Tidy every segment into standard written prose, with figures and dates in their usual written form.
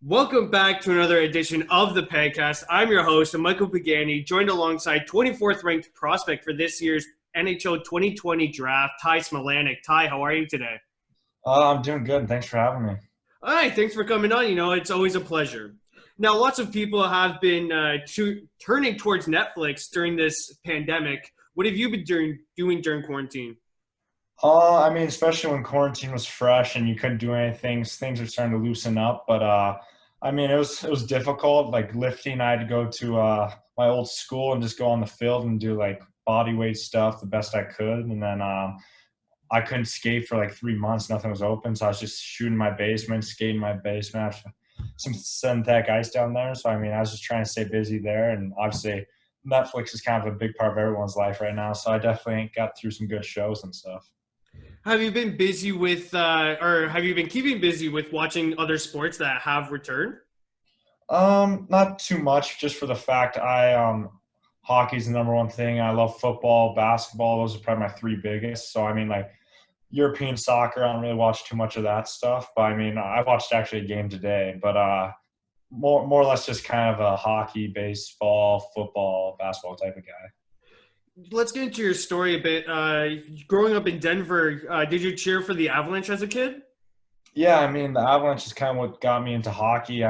Welcome back to another edition of the Pagcast. I'm your host, Michael Pagani, joined alongside 24th ranked prospect for this year's NHL 2020 draft, Ty Smilanic. Ty, how are you today? I'm doing good. Thanks for having me. All right, thanks for coming on. It's always a pleasure. Now, lots of people have been turning towards Netflix during this pandemic. What have you been doing during quarantine? Especially when quarantine was fresh and you couldn't do anything, things are starting to loosen up. But it was difficult. Like lifting, I had to go to my old school and just go on the field and do like body weight stuff the best I could. And then I couldn't skate for like 3 months. Nothing was open, so I was just shooting my basement, skating my basement. I have some synthetic ice down there, so I was just trying to stay busy there. And obviously, Netflix is kind of a big part of everyone's life right now, so I definitely got through some good shows and stuff. Have you been busy with, or have you been keeping busy with watching other sports that have returned? Not too much, just for the fact hockey's the number one thing. I love football, basketball. Those are probably my three biggest. So like European soccer, I don't really watch too much of that stuff. But I watched actually a game today. But more or less just kind of a hockey, baseball, football, basketball type of guy. Let's get into your story a bit. Growing up in Denver, did you cheer for the Avalanche as a kid? Yeah, the Avalanche is kind of what got me into hockey.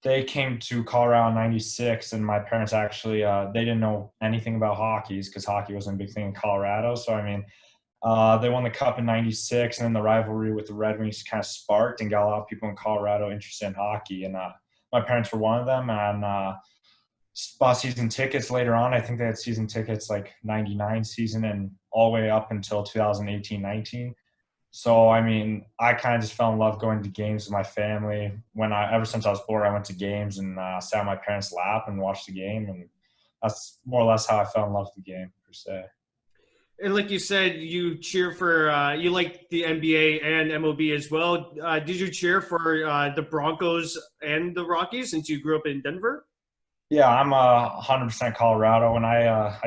They came to Colorado in '96, and my parents actually they didn't know anything about hockey because hockey wasn't a big thing in Colorado. So they won the cup in '96, and then the rivalry with the Red Wings kind of sparked and got a lot of people in Colorado interested in hockey. And my parents were one of them, and bought season tickets later on. I think they had season tickets like '99 season and all the way up until 2018-19. So I kind of just fell in love going to games with my family. Ever since I was born, I went to games and sat on my parents' lap and watched the game, and that's more or less how I fell in love with the game per se. And like you said, you cheer for you like the NBA and MLB as well. Did you cheer for the Broncos and the Rockies since you grew up in Denver? Yeah, I'm 100% Colorado. When I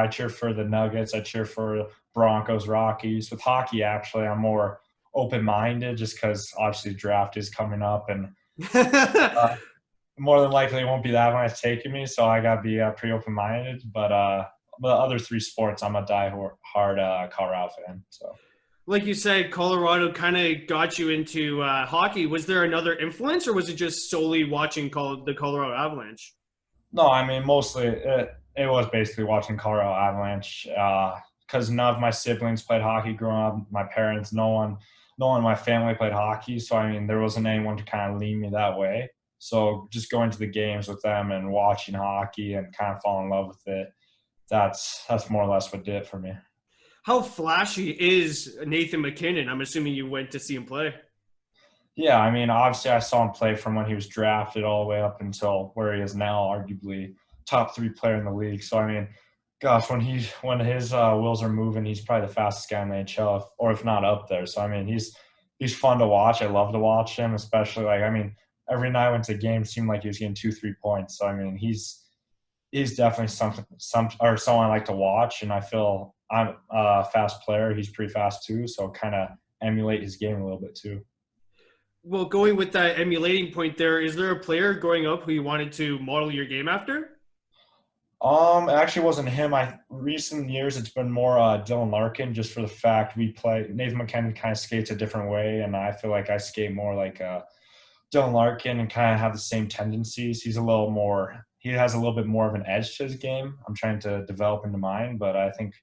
cheer for the Nuggets. I cheer for Broncos, Rockies. With hockey, actually, I'm more open-minded just because obviously the draft is coming up, and uh, more than likely it won't be the Avalanche taking me, so I gotta be pretty open-minded. But the other three sports, I'm a die-hard Colorado fan. So. Like you said, Colorado kind of got you into hockey. Was there another influence, or was it just solely watching the Colorado Avalanche? No, mostly it was basically watching Colorado Avalanche because none of my siblings played hockey growing up. My parents, no one in my family played hockey, so there wasn't anyone to kind of lead me that way. So just going to the games with them and watching hockey and kind of fall in love with it, that's more or less what did it for me. How flashy is Nathan MacKinnon? I'm assuming you went to see him play. Yeah, obviously I saw him play from when he was drafted all the way up until where he is now, arguably top three player in the league. So gosh, when his wheels are moving, he's probably the fastest guy in the NHL, or if not up there. So he's fun to watch. I love to watch him, especially every night I went to games, seemed like he was getting 2-3 points. So he's definitely someone I like to watch, and I feel I'm a fast player. He's pretty fast too, so kind of emulate his game a little bit too. Well, going with that emulating point there, is there a player growing up who you wanted to model your game after? It actually wasn't him. Recent years it's been more Dylan Larkin, just for the fact we play Nathan McKinnon kind of skates a different way, and I feel like I skate more like Dylan Larkin and kind of have the same tendencies. He has a little bit more of an edge to his game. I'm trying to develop into mine, but I think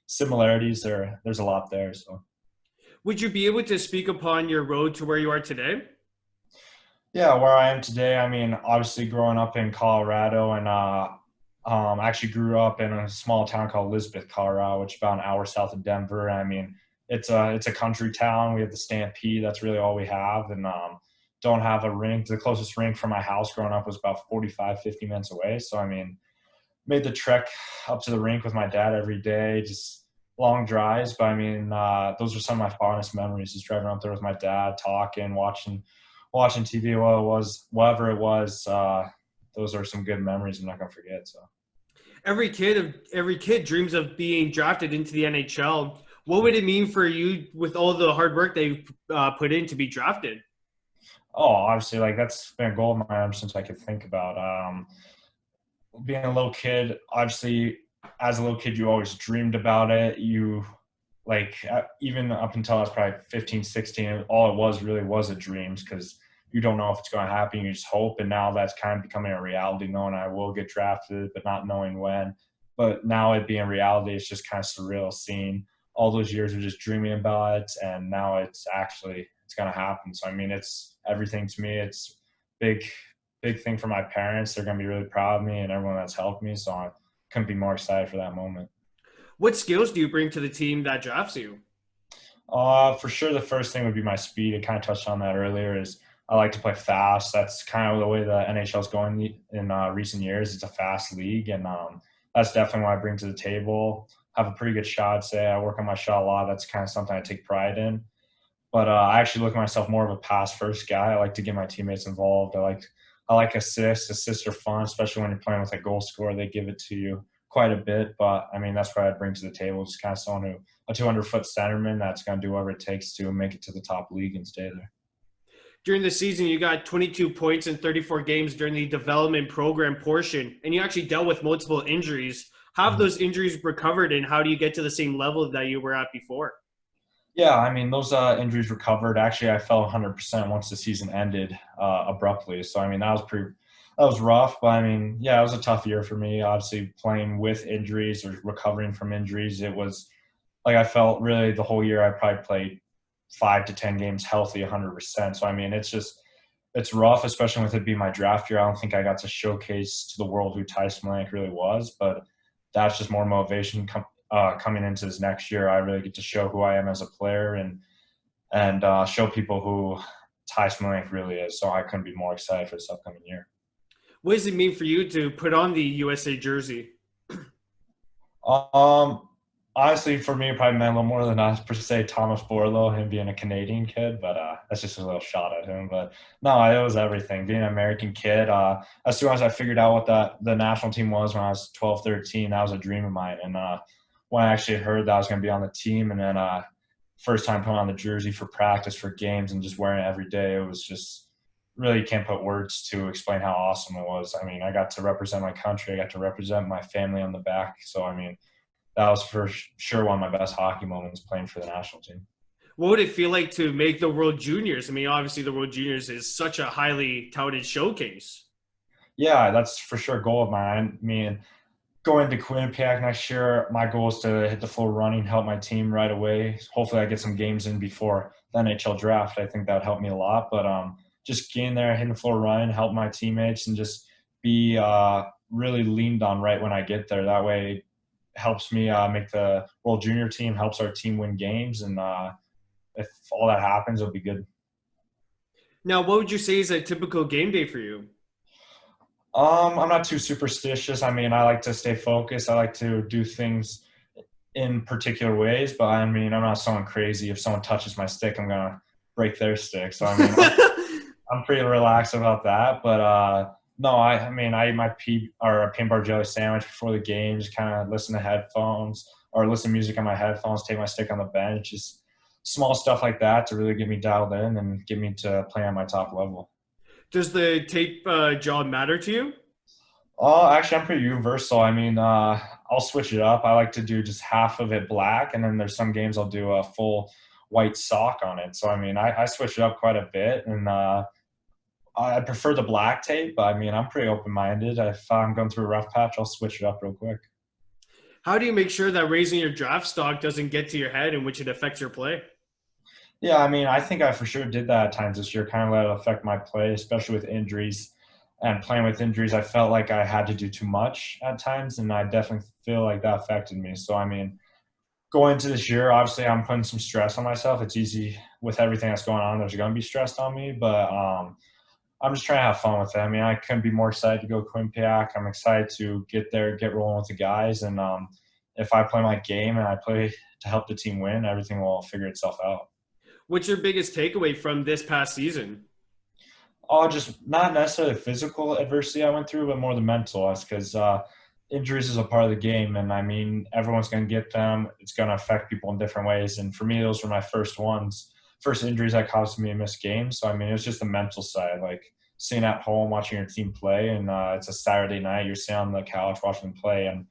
similarities there's a lot there. So. Would you be able to speak upon your road to where you are today? Yeah, where I am today, obviously growing up in Colorado, and I actually grew up in a small town called Elizabeth, Colorado, which is about an hour south of Denver. It's a country town. We have the Stampede. That's really all we have, and don't have a rink. The closest rink from my house growing up was about 45, 50 minutes away. So made the trek up to the rink with my dad every day, just long drives. But those are some of my fondest memories, just driving up there with my dad, talking, watching TV, whatever it was. Those are some good memories I'm not gonna forget. So. Every kid dreams of being drafted into the NHL. What would it mean for you with all the hard work they put in to be drafted? Oh, obviously, like that's been a goal of mine ever since I could think about. Being a little kid, obviously, as a little kid, you always dreamed about it. You like even up until I was probably 15, 16, all it was really was a dreams because you don't know if it's going to happen. You just hope. And now that's kind of becoming a reality, knowing I will get drafted, but not knowing when. But now it being reality, it's just kind of surreal seeing all those years of just dreaming about it. And now it's going to happen. So, I mean, it's everything to me. It's big, big thing for my parents. They're going to be really proud of me and everyone that's helped me. So I couldn't be more excited for that moment. What skills do you bring to the team that drafts you? For sure, the first thing would be my speed. I kind of touched on that earlier. Is I like to play fast. That's kind of the way the NHL is going in recent years. It's a fast league, and that's definitely what I bring to the table. Have a pretty good shot. Say I work on my shot a lot. That's kind of something I take pride in. But I actually look at myself more of a pass first guy. I like to get my teammates involved. I like assists. Assists are fun, especially when you're playing with a goal scorer. They give it to you quite a bit. But I mean, that's what I bring to the table. It's kind of someone who a 200-foot centerman that's going to do whatever it takes to make it to the top league and stay there. During the season, you got 22 points in 34 games during the development program portion, and you actually dealt with multiple injuries. How have those injuries recovered, and how do you get to the same level that you were at before? Yeah, I mean, those injuries recovered. Actually, I fell 100% once the season ended abruptly. So, I mean, that was rough. But, I mean, yeah, it was a tough year for me. Obviously, playing with injuries or recovering from injuries, it was like I felt really the whole year I probably played 5 to 10 games healthy 100%. So, I mean, it's rough, especially with it being my draft year. I don't think I got to showcase to the world who Ty Smilanic really was, but that's just more motivation coming into this next year. I really get to show who I am as a player and show people who Ty Smilanic really is. So I couldn't be more excited for this upcoming year. What does it mean for you to put on the USA jersey? Um, Honestly, for me, it probably meant a little more than per se Thomas Borlo, him being a Canadian kid, but that's just a little shot at him. But no, it was everything. Being an American kid, as soon as I figured out what the national team was when I was 12, 13, that was a dream of mine. And when I actually heard that I was going to be on the team and then first time putting on the jersey for practice, for games, and just wearing it every day, it was just really can't put words to explain how awesome it was. I mean, I got to represent my country. I got to represent my family on the back. So, I mean, that was for sure one of my best hockey moments playing for the national team. What would it feel like to make the World Juniors? I mean, obviously, the World Juniors is such a highly touted showcase. Yeah, that's for sure a goal of mine. I mean, going to Quinnipiac next year, my goal is to hit the floor running, help my team right away. Hopefully, I get some games in before the NHL draft. I think that would help me a lot. But just getting there, hitting the floor running, help my teammates, and just be really leaned on right when I get there. That way, it helps me make the World Junior team, helps our team win games, and if all that happens, it'll be good. Now, what would you say is a typical game day for you? I'm not too superstitious. I mean, I like to stay focused. I like to do things in particular ways, but I mean, I'm not someone crazy. If someone touches my stick, I'm gonna break their stick. So I mean, I'm pretty relaxed about that. But no, I mean, I eat my a peanut butter jelly sandwich before the game. Just kind of listen to headphones or listen to music on my headphones. Take my stick on the bench. Just small stuff like that to really get me dialed in and get me to play on my top level. Does the tape job matter to you? Oh, actually, I'm pretty universal. I mean, I'll switch it up. I like to do just half of it black, and then there's some games I'll do a full white sock on it. So, I mean, I switch it up quite a bit, and I prefer the black tape, but I mean, I'm pretty open-minded. If I'm going through a rough patch, I'll switch it up real quick. How do you make sure that raising your draft stock doesn't get to your head in which it affects your play? Yeah, I mean, I think I for sure did that at times this year, kind of let it affect my play, especially with injuries. And playing with injuries, I felt like I had to do too much at times, and I definitely feel like that affected me. So, I mean, going into this year, obviously, I'm putting some stress on myself. It's easy with everything that's going on. There's going to be stress on me, but I'm just trying to have fun with it. I mean, I couldn't be more excited to go Quinnipiac. I'm excited to get there, get rolling with the guys, and if I play my game and I play to help the team win, everything will figure itself out. What's your biggest takeaway from this past season? Oh, just not necessarily physical adversity I went through, but more the mental. That's because injuries is a part of the game, and I mean everyone's going to get them. It's going to affect people in different ways, and for me, those were my first ones. first injuries that caused me to miss games. So I mean, it was just the mental side, like sitting at home watching your team play, and it's a Saturday night, you're sitting on the couch watching them play, and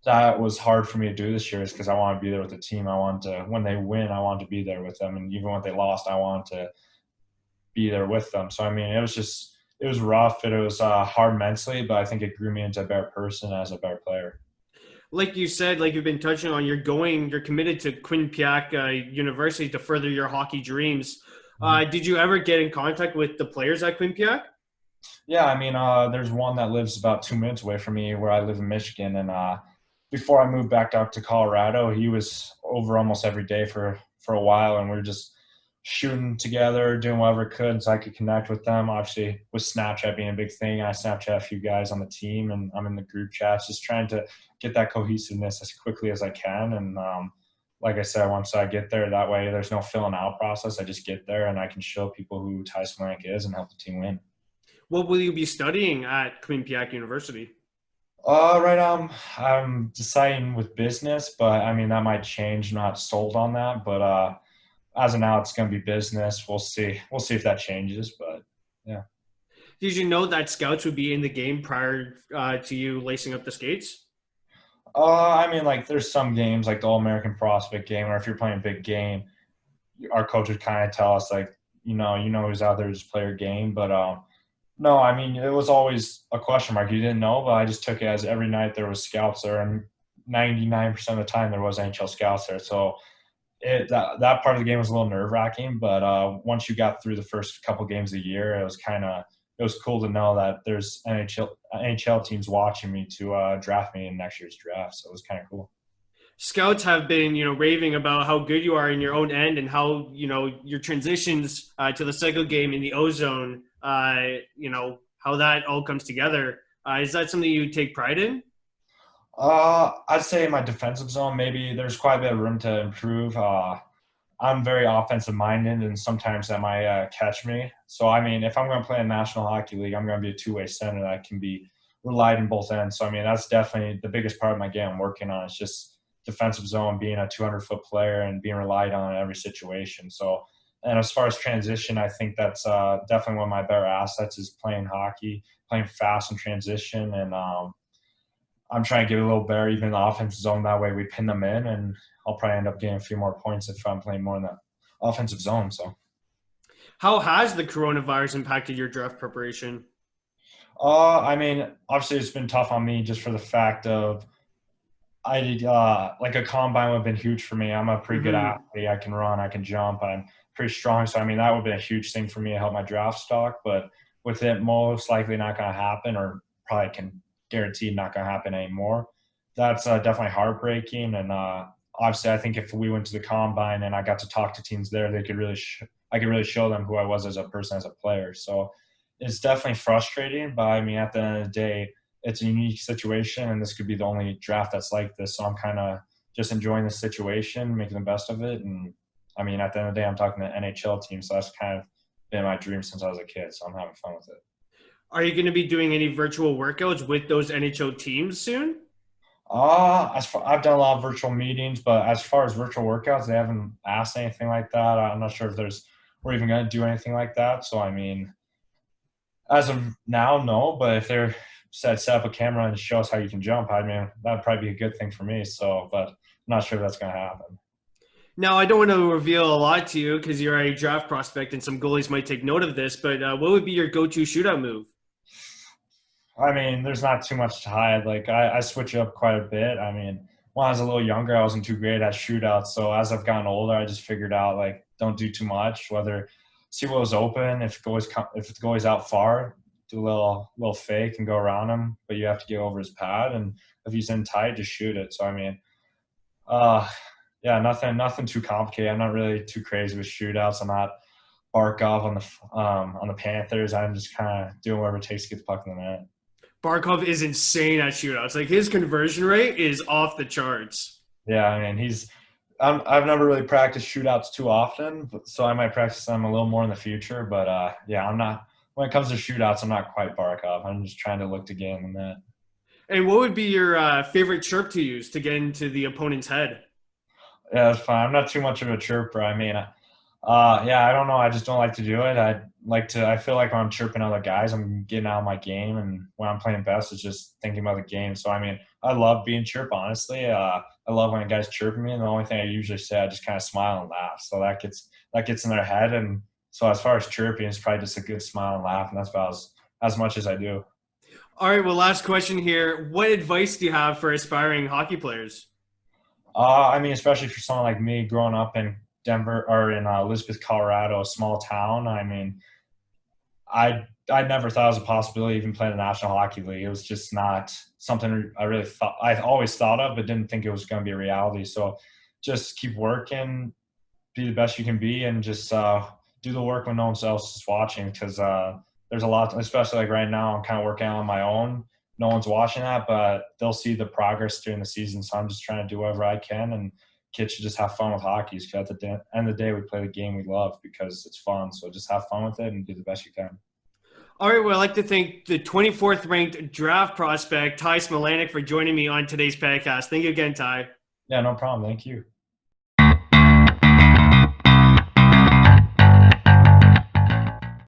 that was hard for me to do this year, is because I want to be there with the team. I want to, when they win, I want to be there with them, and even when they lost, I want to be there with them. So I mean, it was rough. It was hard mentally, but I think it grew me into a better person as a better player. Like you said, like you've been touching on, you're committed to Quinnipiac University to further your hockey dreams. Did you ever get in contact with the players at Quinnipiac? Yeah, I mean, there's one that lives about 2 minutes away from me where I live in Michigan, and before I moved back up to Colorado, he was over almost every day for a while, and we were just shooting together, doing whatever I could so I could connect with them. Obviously, with Snapchat being a big thing, I Snapchat a few guys on the team, and I'm in the group chats, just trying to get that cohesiveness as quickly as I can. And like I said, once I get there, that way there's no filling out process. I just get there and I can show people who Smilanic is and help the team win. What will you be studying at Quinnipiac University? Right. I'm deciding with business, but I mean that might change. Not sold on that, but as of now, it's going to be business. We'll see. We'll see if that changes, but yeah. Did you know that scouts would be in the game prior to you lacing up the skates? I mean, like there's some games like the All American Prospect game, or if you're playing a big game, our coach would kind of tell us like, who's out there, just play your game. But no, I mean, it was always a question mark. You didn't know, but I just took it as every night there was scouts there, and 99% of the time there was NHL scouts there. So that part of the game was a little nerve wracking, but once you got through the first couple games of the year, it was cool to know that there's NHL teams watching me to draft me in next year's draft. So it was kind of cool. Scouts have been, raving about how good you are in your own end and how, your transitions to the cycle game in the ozone, how that all comes together. Is that something you take pride in? I'd say in my defensive zone, maybe there's quite a bit of room to improve. I'm very offensive minded, and sometimes that might catch me. So, I mean, if I'm going to play in National Hockey League, I'm going to be a two-way center that can be relied in both ends. So, I mean, that's definitely the biggest part of my game I'm working on. It's just defensive zone, being a 200-foot player and being relied on in every situation. So, and as far as transition, I think that's definitely one of my better assets is playing hockey, playing fast in transition, and I'm trying to get a little better even in the offensive zone. That way we pin them in, and I'll probably end up getting a few more points if I'm playing more in the offensive zone. So, How has the coronavirus impacted your draft preparation? I mean, obviously it's been tough on me just for the fact of I did like a combine would have been huge for me. I'm a pretty good athlete. I can run, I can jump, I'm pretty strong. So I mean, that would have been a huge thing for me to help my draft stock. But with it most likely not going to happen, or probably can guarantee not going to happen anymore, that's definitely heartbreaking. And obviously, I think if we went to the combine and I got to talk to teams there, they could really I could really show them who I was as a person, as a player. So it's definitely frustrating. But I mean, at the end of the day, it's a unique situation, and this could be the only draft that's like this. So I'm kind of just enjoying the situation, making the best of it. And I mean, at the end of the day, I'm talking to NHL teams, so that's kind of been my dream since I was a kid. So I'm having fun with it. Are you going to be doing any virtual workouts with those NHL teams soon? I've done a lot of virtual meetings, but as far as virtual workouts, they haven't asked anything like that. I'm not sure if we're even going to do anything like that. So I mean, as of now, no. But if they're set up a camera and show us how you can jump, I mean, that'd probably be a good thing for me. So, but I'm not sure if that's going to happen. Now, I don't want to reveal a lot to you because you're a draft prospect and some goalies might take note of this, but what would be your go-to shootout move? I mean, there's not too much to hide. Like, I switch up quite a bit. I mean, when I was a little younger, I wasn't too great at shootouts. So as I've gotten older, I just figured out, like, don't do too much. Whether see what was open. If the goalie's out far, do a little fake and go around him. But you have to get over his pad. And if he's in tight, just shoot it. So, I mean, yeah, nothing too complicated. I'm not really too crazy with shootouts. I'm not Barkov on the Panthers. I'm just kind of doing whatever it takes to get the puck in the net. Barkov is insane at shootouts. Like his conversion rate is off the charts. Yeah, I mean I've never really practiced shootouts too often, so I might practice them a little more in the future. But yeah, I'm not. When it comes to shootouts, I'm not quite Barkov. I'm just trying to look to get in the net. And what would be your favorite chirp to use to get into the opponent's head? Yeah, that's fine. I'm not too much of a chirper. I mean, Yeah, I don't know. I just don't like to do it. I feel like when I'm chirping other guys, I'm getting out of my game. And when I'm playing best, it's just thinking about the game. So, I mean, I love being chirped, honestly. I love when guys chirping me. And the only thing I usually say, I just kind of smile and laugh. So that gets in their head. And so as far as chirping, it's probably just a good smile and laugh. And that's about as much as I do. All right, well, last question here. What advice do you have for aspiring hockey players? I mean, especially for someone like me growing up in Denver or in Elizabeth, Colorado, a small town. I mean, I never thought it was a possibility even playing a National Hockey League. It was just not something I really thought I always thought of, but didn't think it was going to be a reality. So just keep working, be the best you can be, and just do the work when no one else is watching. Because there's a lot, especially like right now, I'm kind of working on my own. No one's watching that, but they'll see the progress during the season. So I'm just trying to do whatever I can, and kids should just have fun with hockey. Because at the end of the day, we play the game we love because it's fun. So just have fun with it and do the best you can. All right, well, I'd like to thank the 24th ranked draft prospect, Ty Smilanic, for joining me on today's podcast. Thank you again, Ty. Yeah, no problem. Thank you.